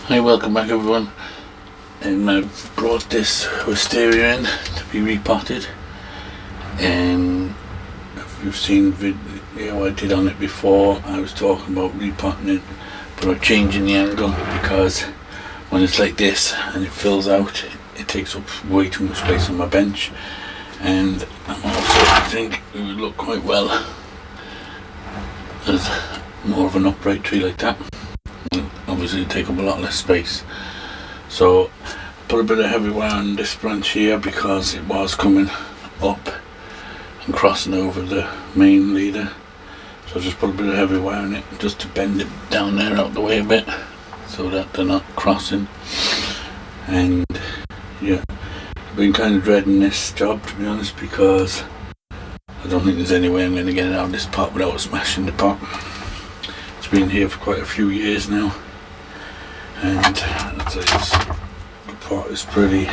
Hi, welcome back everyone. I've brought this wisteria in to be repotted. If you've seen video I did on it before, I was talking about repotting it, but I'm changing the angle because when it's like this and it fills out, it takes up way too much space on my bench, and I think it would look quite well as more of an upright tree like that. Obviously it'd take up a lot less space, so put a bit of heavy wire on this branch here because it was coming up and crossing over the main leader, so I just put a bit of heavy wire on it just to bend it down there out the way a bit so that they're not crossing. And yeah, I've been kind of dreading this job, to be honest, because I don't think there's any way I'm going to get it out of this pot without smashing the pot. It's been here for quite a few years now, and I'd say the pot is pretty,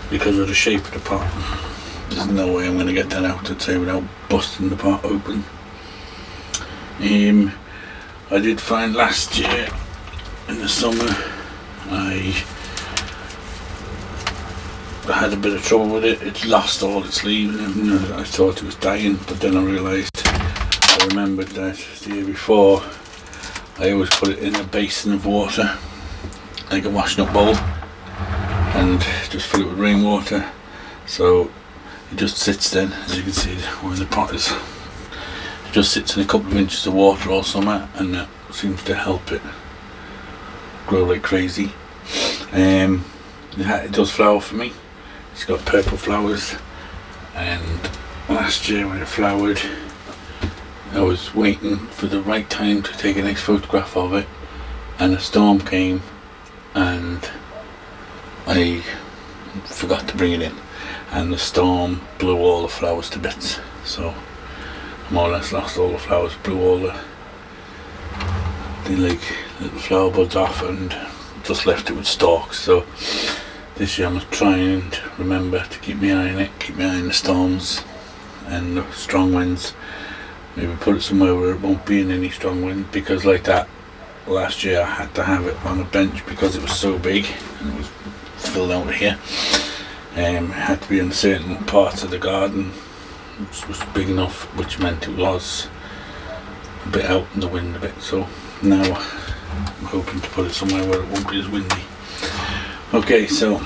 because of the shape of the pot, there's no way I'm going to get that out, I'd say, without busting the pot open. I did find last year in the summer I had a bit of trouble with it. It lost all its leaves and I thought it was dying, but then I remembered that the year before I always put it in a basin of water, like a washing up bowl, and just fill it with rainwater, so it just sits then, as you can see where the pot is. It just sits in a couple of inches of water all summer, and that seems to help it grow like crazy. It does flower for me. It's got purple flowers, and last year when it flowered I was waiting for the right time to take a nice photograph of it, and a storm came and I forgot to bring it in, and the storm blew all the flowers to bits, so I more or less lost all the flowers, blew all the like little flower buds off and just left it with stalks. So this year I'm trying to remember to keep my eye on it, keep my eye on the storms and the strong winds. Maybe put it somewhere where it won't be in any strong wind, because like that last year I had to have it on a bench because it was so big and it was filled out here. It had to be in certain parts of the garden which was big enough, which meant it was a bit out in the wind a bit. So now I'm hoping to put it somewhere where it won't be as windy. Okay, so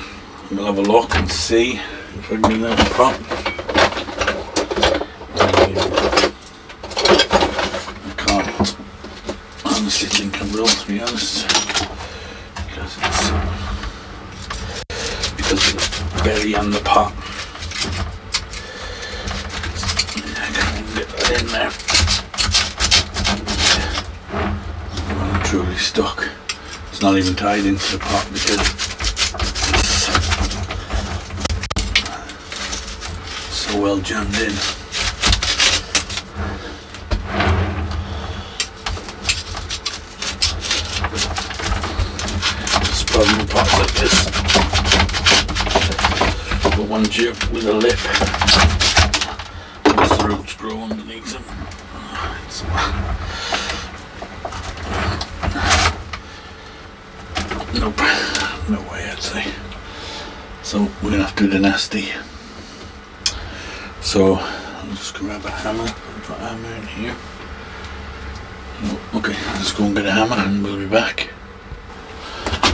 we'll have a look and see if I can get that pot. I think I will, to be honest, because it's belly on the pot. I can't get that in there. It's well and truly stuck. It's not even tied into the pot because it's so well jammed in. Problem with pots like this, but once you're with a lip, once the roots grow underneath them, nope, no way, I'd say. So we're going to have to do the nasty. So I'll just grab a hammer, put a hammer in here. Okay, let's go and get a hammer and we'll be back.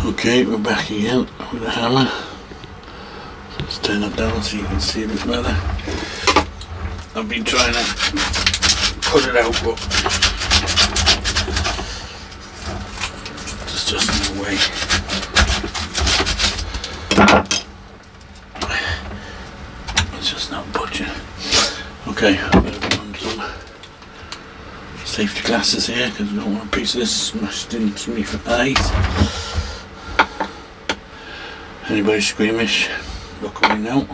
Okay, we're back again with a hammer. Let's turn it down so you can see a bit better. I've been trying to cut it out, but there's just no way. It's just not budging. Okay, I'm going to put on some safety glasses here because we don't want a piece of this smashed into me for eyes. Anybody squeamish, look away now.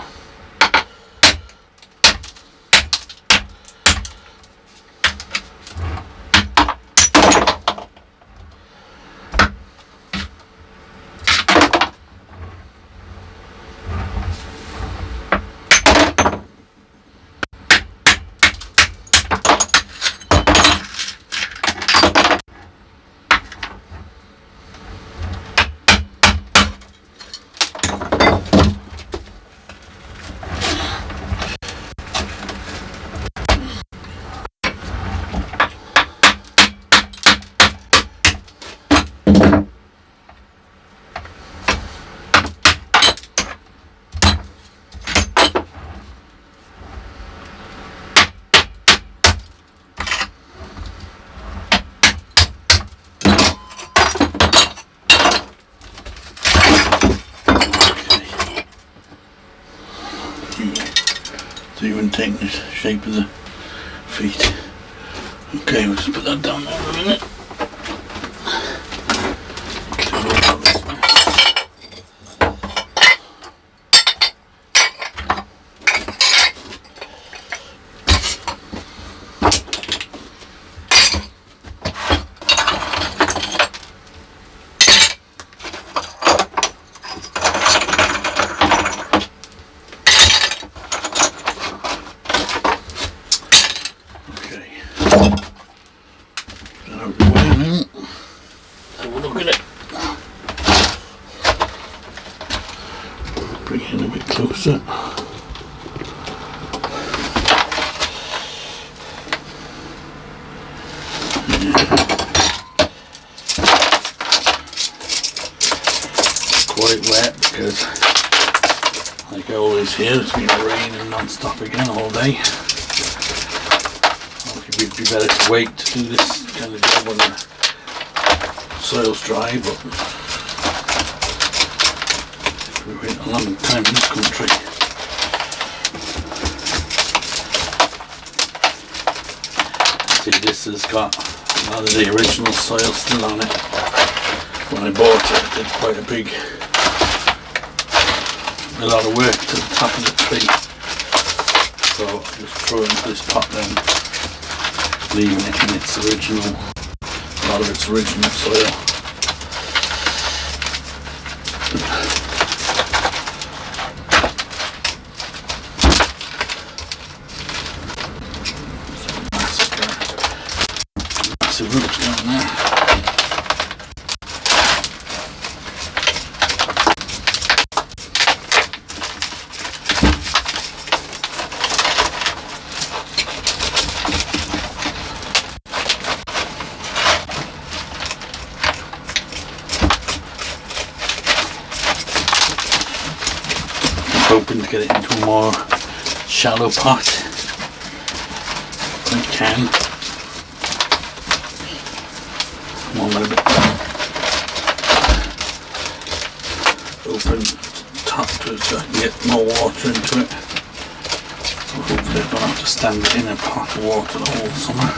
taking the shape of the feet. Okay, we'll just put that down there for a minute. Look at it. Bring it in a bit closer. Quite wet because, like I always hear, it's been raining non-stop again all day. It'd be better to wait to do this kind of job when the soil's dry, but we wait a long time in this country. See, this has got a lot of the original soil still on it. When I bought it, I did quite a lot of work to the top of the tree. So I just throw it into this pot then, leaving it in its original, a lot of its original soil. Massive roots down there. Hoping to get it into a more shallow pot if I can. One with a bit open top to it so I can get more water into it. So hopefully I don't have to stand in a pot of water the whole summer.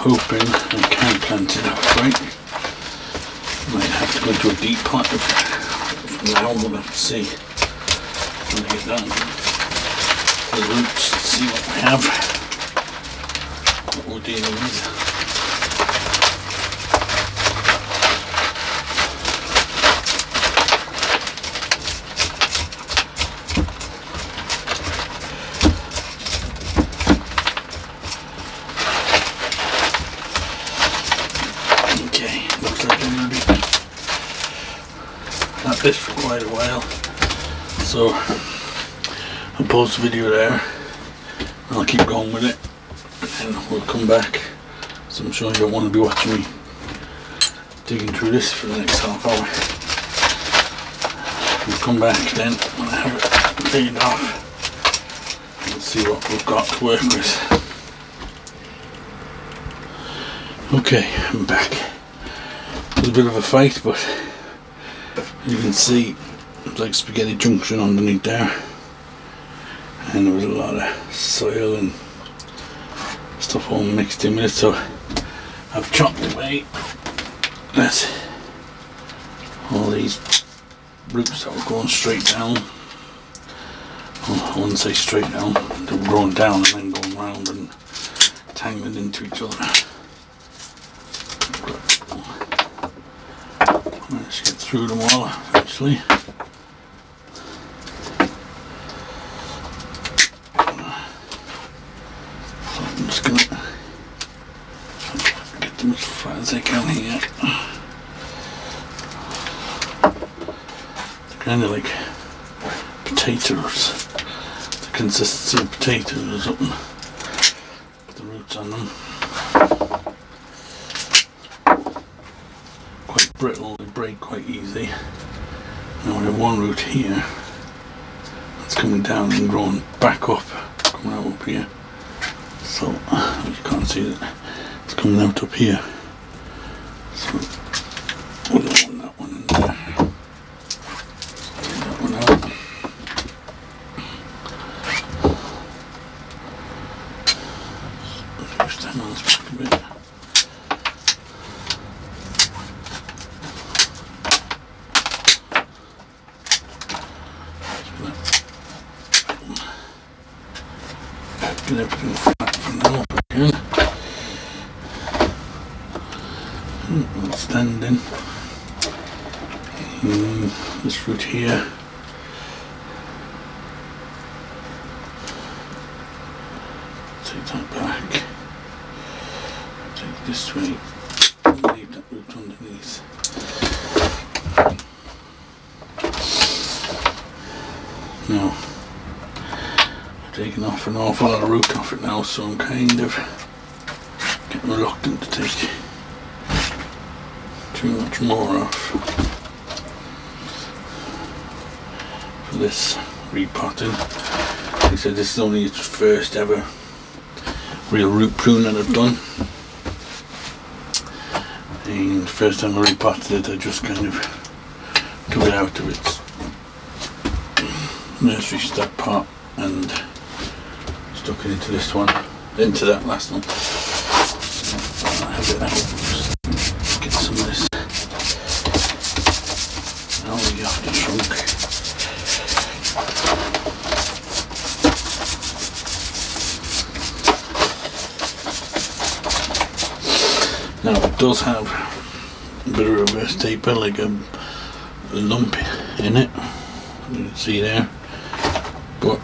Hoping I can plant it outright. Might have to go into a deep pot from now, we'll have to see when I get down the roots to see what we have, what we're dealing with. At this for quite a while, so I'll pause the video there and I'll keep going with it and we'll come back. So I'm sure you don't want to be watching me digging through this for the next half hour. We'll come back then when I have it cleaned off and see what we've got to work with. Okay, I'm back. It was a bit of a fight, but you can see it's like spaghetti junction underneath there, and there was a lot of soil and stuff all mixed in with it, so I've chopped away all these roots that were going straight down. Well, I wouldn't say straight down, they were growing down and then going round and tangling into each other. Let's get through them all eventually. So I'm just going to get them as far as I can here. They're kind of like potatoes. They're consistency of potatoes or something. Put the roots on them. Quite brittle, they break quite easy. Now we have one root here that's coming down and growing back up, coming out up here. So you can't see it, it's coming out up here. So we don't want that one in there. Take that one out. Push that on back a bit. Get everything flat for now again. Standing. This root here. Take that back. Take it this way. Leave that root underneath. Now, taken off an awful lot of root off it now, so I'm kind of getting reluctant to take too much more off for this repotting. Like I said, this is only its first ever real root prune that I've done, and first time I repotted it I just kind of took it out of its nursery stock pot and stuck it into this one, into that last one. I'll have it out. Just get some of this algae off the trunk. Now it does have a bit of reverse taper, like a lump in it, you can see there, but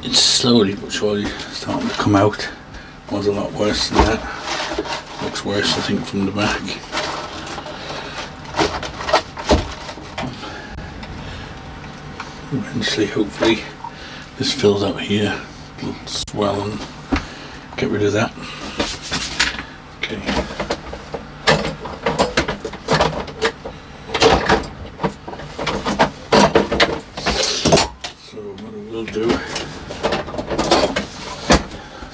it's slowly but surely starting to come out. It was a lot worse than that. Looks worse I think from the back. Eventually, hopefully, this fills out here. It'll swell and get rid of that. Okay. So what I will do,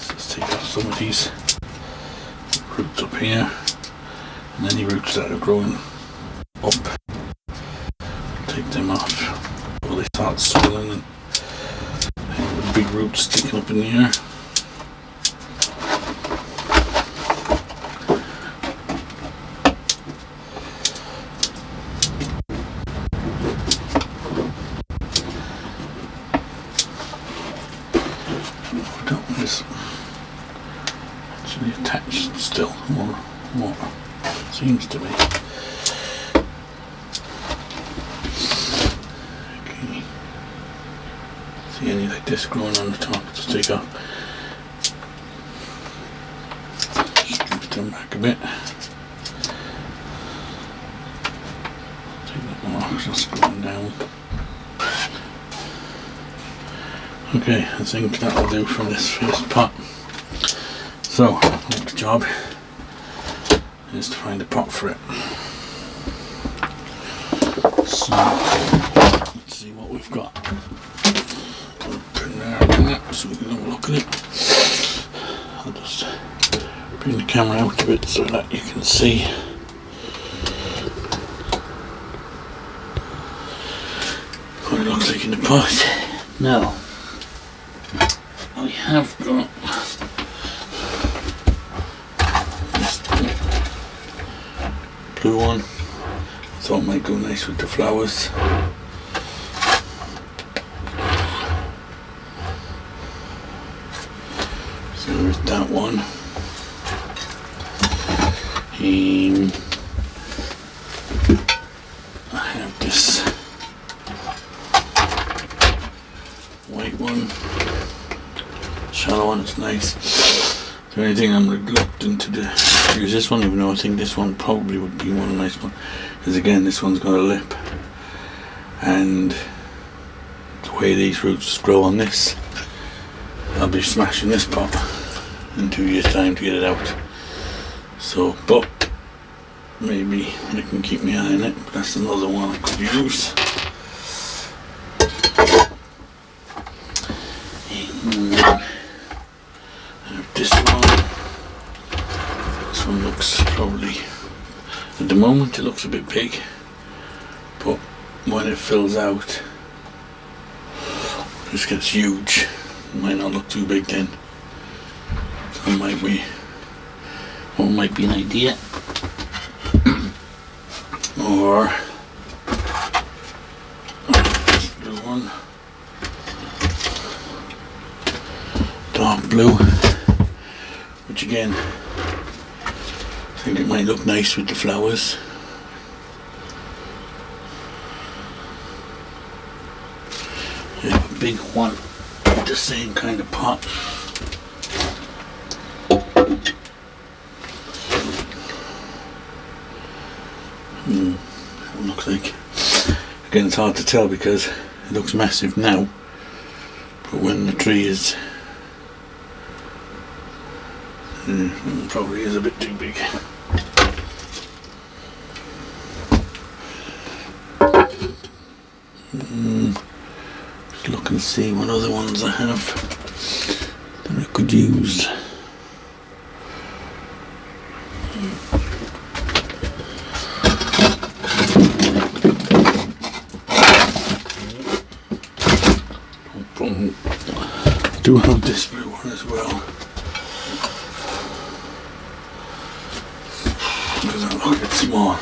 let's take off some of these roots up here, and any roots that are growing up, take them off. Well, they start swelling and the big roots sticking up in the air. That one is actually attached still, or what seems to be. Okay. See any like this growing on the top, just take off. Strip them back a bit. Take that one off, just going down. Okay, I think that'll do for this first pot. So, next job is to find a pot for it. So, let's see what we've got. I'll turn that so we can have a look at it. I'll just bring the camera out a bit so that you can see. What it looks like in the pot. Now, I have got this blue one. Thought it might go nice with the flowers. So there's that one. And I have this white one. Shallow one, it's nice. The only thing I'm reluctant to use this one, even though I think this one probably would be one nice one, because again this one's got a lip, and the way these roots grow on this, I'll be smashing this pot in 2 years time to get it out. So, but maybe I can keep my eye on it, but that's another one I could use. This one looks probably, at the moment it looks a bit big, but when it fills out, this gets huge. It might not look too big then. So might be an idea. Or this blue one, dark blue, which again I think it might look nice with the flowers. I have a big one, the same kind of pot. That looks like, again it's hard to tell because it looks massive now, but when the tree is it probably is a bit too big. Just look and see what other ones I have that I could use. I do have this blue one as well. Does that look a bit small?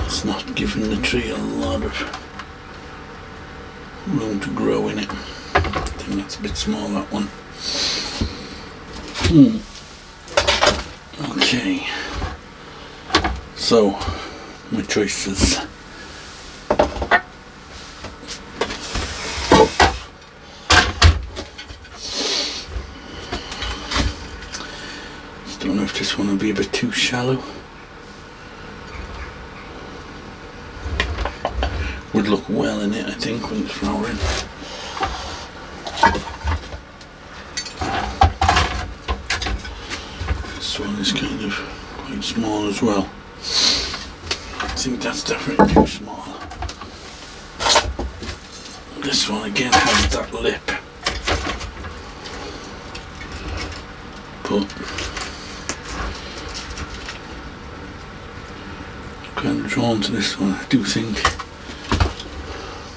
It's not giving the tree a lot of room to grow in it. I think that's a bit small, that one. Okay, so my choices. Just don't know if this one will be a bit too shallow. Would look well in it, I think, when it's flowering. This one is kind of quite small as well. I think that's definitely too small. This one again has that lip, but I'm kind of drawn to this one. I do think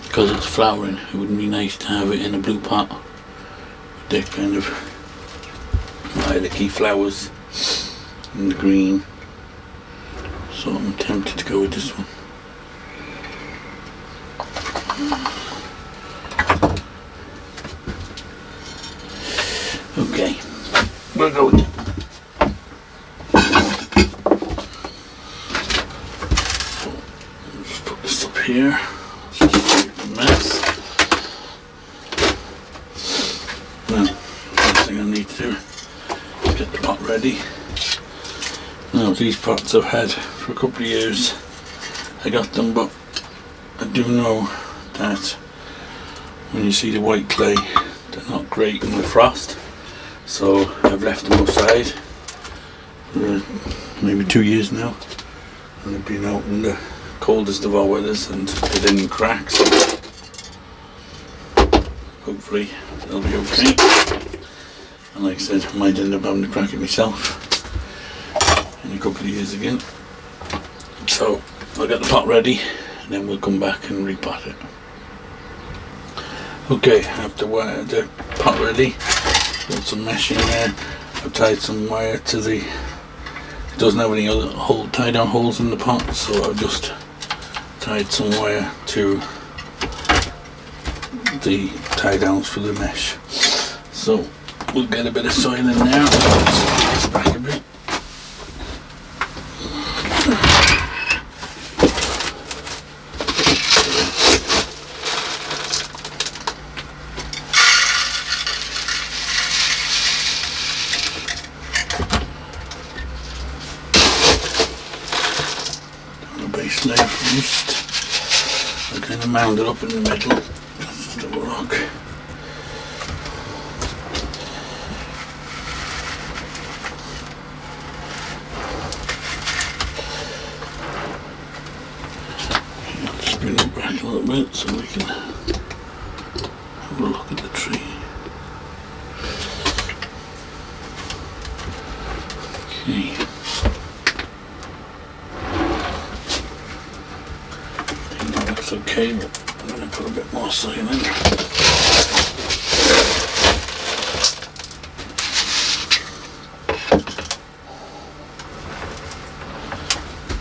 because it's flowering, it would be nice to have it in a blue pot with the kind of lilac-y flowers and the green. So I'm tempted to go with this one. Okay, we'll go with it. So I'll just put this up here. Mess. Now, first thing I need to do is get the pot ready. Now, these pots I've had for a couple of years. I got them, but I do know that when you see the white clay, they're not great in the frost. So I've left them outside for maybe 2 years now, and they've been out in the coldest of our weathers and they didn't crack. So hopefully they'll be okay. And like I said, I might end up having to crack it myself in a couple of years again. So I'll get the pot ready and then we'll come back and repot it. Okay, I have the pot ready. Put some mesh in there. I've tied some wire to the, it doesn't have any other tie down holes in the pot, so I've just tied some wire to the tie downs for the mesh. So we'll get a bit of soil in there. Let's this back a bit. almost. They're kind of mounded up in the middle. Let's just have a look. Just bring it back a little bit so we can have a look at the tree. Okay. I think that looks okay, but I'm going to put a bit more soil in.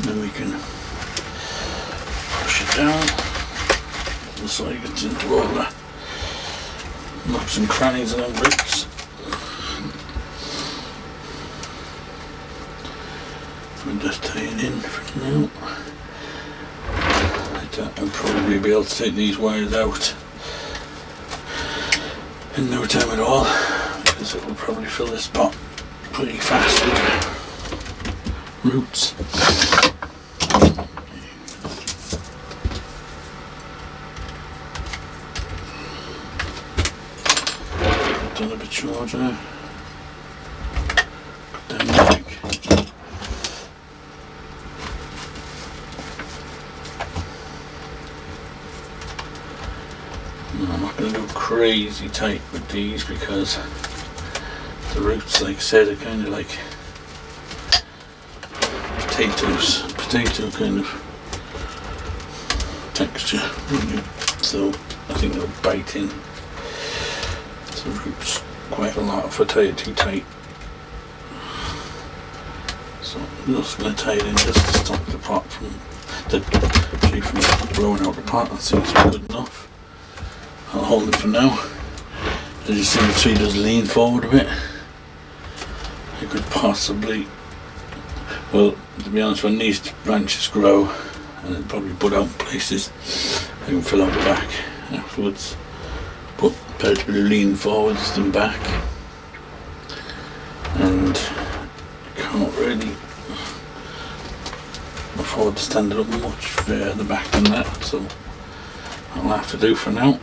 Then we can push it down so the soil gets into all the nooks and crannies and them bits. We'll just tie it in for now. I'll probably be able to take these wires out in no time at all, because it will probably fill this pot pretty fast with roots. Done a bit shorter now. Cut down the neck. I'm not going to go crazy tight with these because the roots, like I said, are kind of like potato kind of texture, so I think they'll bite in the roots quite a lot if I tie it too tight. So I'm just going to tie it in just to stop the pot from the tree from blowing out the pot. That seems to be good enough. I'll hold it for now. As you see, the tree does lean forward a bit. I could possibly, well, to be honest, when these branches grow and it'll probably bud out in places, I can fill out the back afterwards. But better to lean forwards than back. And I can't really afford to stand it up much further back than that, so I'll have to do for now.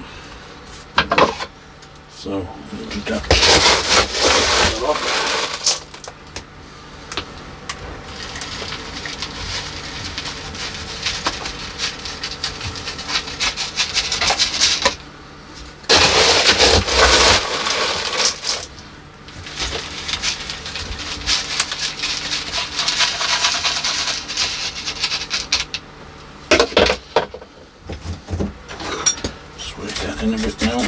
So we'll do that. Just work that in a bit now.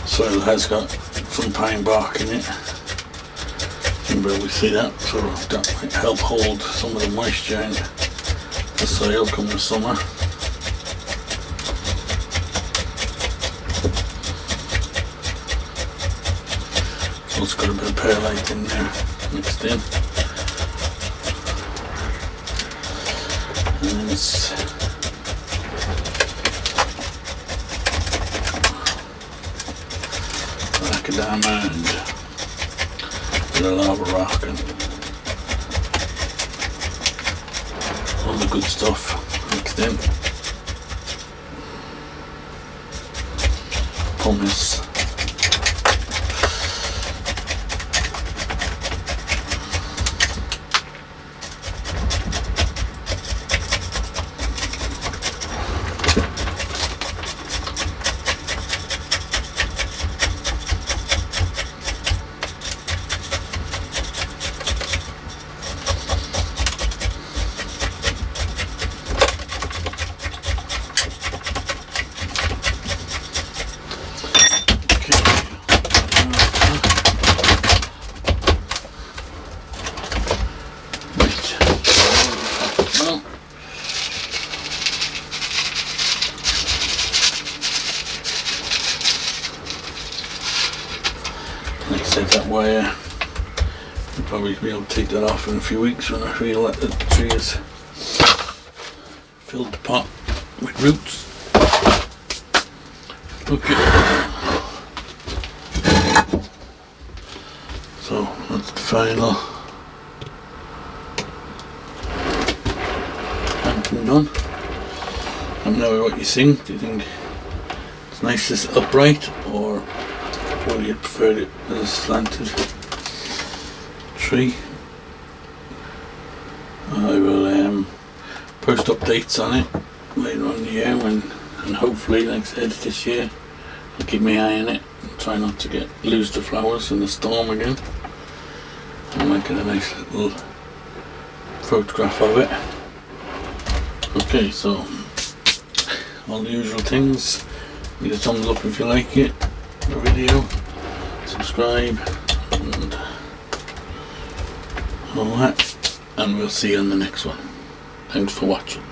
Soil has got some pine bark in it. You can barely see that, so that might help hold some of the moisture in the soil come the summer. So it's got a bit of perlite in there mixed in. And then it's diamond, the lava rock, and all the good stuff mixed in. Pumice. wire. I'll probably be able to take that off in a few weeks when I feel that the tree has filled the pot with roots. Okay. So that's the final planting done. Let me know what you think. Do you think it's nice as upright, or would you prefer it as a slanted tree? I will post updates on it later on in the year, and hopefully, like I said, this year I'll keep my eye on it and try not to lose the flowers in the storm again. I might get a nice little photograph of it. Okay, so all the usual things. Give it a thumbs up if you like it, the video, subscribe, and all that, and we'll see you on the next one. Thanks for watching.